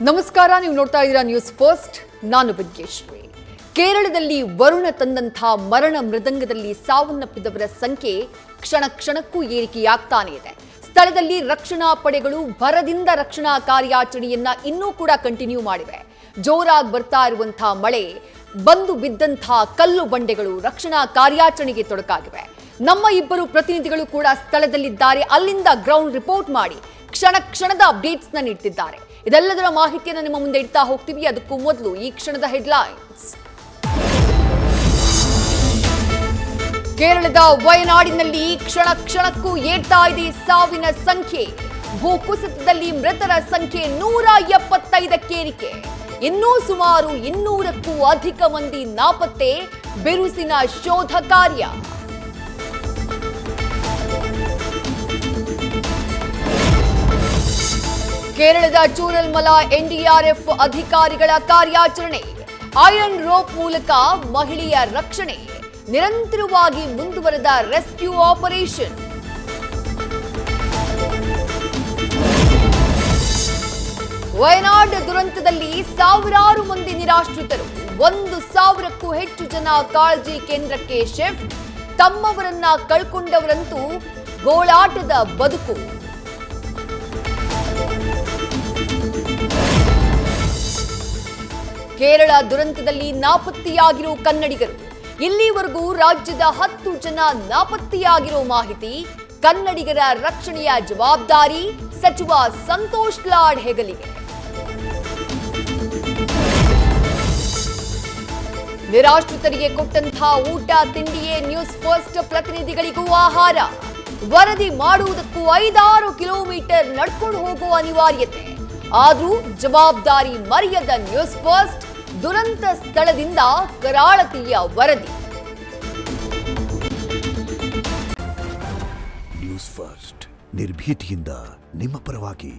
ನಮಸ್ಕಾರ, ನೀವು ನೋಡ್ತಾ ಇದ್ದೀರಾ ನ್ಯೂಸ್ ಫಸ್ಟ್. ನಾನು ವಿದ್ಯೇಶ್ವರಿ. ಕೇರಳದಲ್ಲಿ ವರುಣ ತಂದಂಥ ಮರಣ ಮೃದಂಗದಲ್ಲಿ ಸಾವನ್ನಪ್ಪಿದವರ ಸಂಖ್ಯೆ ಕ್ಷಣ ಕ್ಷಣಕ್ಕೂ ಏರಿಕೆಯಾಗ್ತಾನೆ ಇದೆ. ಸ್ಥಳದಲ್ಲಿ ರಕ್ಷಣಾ ಪಡೆಗಳು ಭರದಿಂದ ರಕ್ಷಣಾ ಕಾರ್ಯಾಚರಣೆಯನ್ನ ಇನ್ನೂ ಕೂಡ ಕಂಟಿನ್ಯೂ ಮಾಡಿವೆ. ಜೋರಾಗಿ ಬರ್ತಾ ಇರುವಂಥ ಮಳೆ, ಬಂದು ಬಿದ್ದಂಥ ಕಲ್ಲು ಬಂಡೆಗಳು ರಕ್ಷಣಾ ಕಾರ್ಯಾಚರಣೆಗೆ ತೊಡಕಾಗಿವೆ. ನಮ್ಮ ಇಬ್ಬರು ಪ್ರತಿನಿಧಿಗಳು ಕೂಡ ಸ್ಥಳದಲ್ಲಿದ್ದಾರೆ. ಅಲ್ಲಿಂದ ಗ್ರೌಂಡ್ ರಿಪೋರ್ಟ್ ಮಾಡಿ ಕ್ಷಣ ಕ್ಷಣದ ಅಪ್ಡೇಟ್ಸ್ನ ನೀಡ್ತಿದ್ದಾರೆ. ಇದೆಲ್ಲದರ ಮಾಹಿತಿಯನ್ನು ನಿಮ್ಮ ಮುಂದೆ ಇಡ್ತಾ ಹೋಗ್ತೀವಿ. ಅದಕ್ಕೂ ಮೊದಲು ಈ ಕ್ಷಣದ ಹೆಡ್ಲೈನ್ಸ್. ಕೇರಳದ ವಯನಾಡಿನಲ್ಲಿ ಕ್ಷಣ ಕ್ಷಣಕ್ಕೂ ಏರ್ತಾ ಇದೆ ಸಾವಿನ ಸಂಖ್ಯೆ. ಭೂಕುಸಿತದಲ್ಲಿ ಮೃತರ ಸಂಖ್ಯೆ 175ಕ್ಕೇರಿಕೆ. ಇನ್ನೂ ಸುಮಾರು 200ಕ್ಕೂ ಅಧಿಕ ಮಂದಿ ನಾಪತ್ತೆ. ಬಿರುಸಿನ ಶೋಧ ಕಾರ್ಯ. ಕೇರಳದ ಚೂರಲ್ಮಲ ಎನ್ಡಿಆರ್ಎಫ್ ಅಧಿಕಾರಿಗಳ ಕಾರ್ಯಾಚರಣೆ. ಐರನ್ ರೋಪ್ ಮೂಲಕ ಮಹಿಳೆಯ ರಕ್ಷಣೆ. ನಿರಂತರವಾಗಿ ಮುಂದುವರೆದ ರೆಸ್ಕ್ಯೂ ಆಪರೇಷನ್. ವಯನಾಡ್ ದುರಂತದಲ್ಲಿ ಸಾವಿರಾರು ಮಂದಿ ನಿರಾಶ್ರಿತರು. 1,000ಕ್ಕೂ ಹೆಚ್ಚು ಜನ ಕಾಳಜಿ ಕೇಂದ್ರಕ್ಕೆ ಶಿಫ್ಟ್. ತಮ್ಮವರನ್ನ ಕಳ್ಕೊಂಡವರಂತೂ ಗೋಳಾಟದ ಬದುಕು. ಕೇರಳ ದುರಂತದಲ್ಲಿ ನಾಪತ್ತೆಯಾಗಿರೋ ಕನ್ನಡಿಗರು. ಇಲ್ಲಿವರೆಗೂ ರಾಜ್ಯದ 10 ಜನ ನಾಪತ್ತೆಯಾಗಿರೋ ಮಾಹಿತಿ. ಕನ್ನಡಿಗರ ರಕ್ಷಣೆಯ ಜವಾಬ್ದಾರಿ ಸಚಿವ ಸಂತೋಷ್ ಲಾಡ್ ಹೆಗಲಿಗೆ. ನಿರಾಶ್ರಿತರಿಗೆ ಕೊಟ್ಟಂತಹ ಊಟ ತಿಂಡಿಯೇ ನ್ಯೂಸ್ ಫಸ್ಟ್ ಪ್ರತಿನಿಧಿಗಳಿಗೂ ಆಹಾರ. ವರದಿ ಮಾಡುವುದಕ್ಕೂ 5-6 ಕಿಲೋಮೀಟರ್ ನಡ್ಕೊಂಡು ಹೋಗುವ ಅನಿವಾರ್ಯತೆ. ಆದರೂ ಜವಾಬ್ದಾರಿ ಮರೆಯದ ನ್ಯೂಸ್ ಫಸ್ಟ್ ದುರಂತ ಸ್ಥಳದಿಂದ ಕರಾಳತಿಯ ವರದಿ. ನ್ಯೂಸ್ ಫಸ್ಟ್ ನಿರ್ಭೀತಿಯಿಂದ ನಿಮ್ಮ ಪರವಾಗಿ.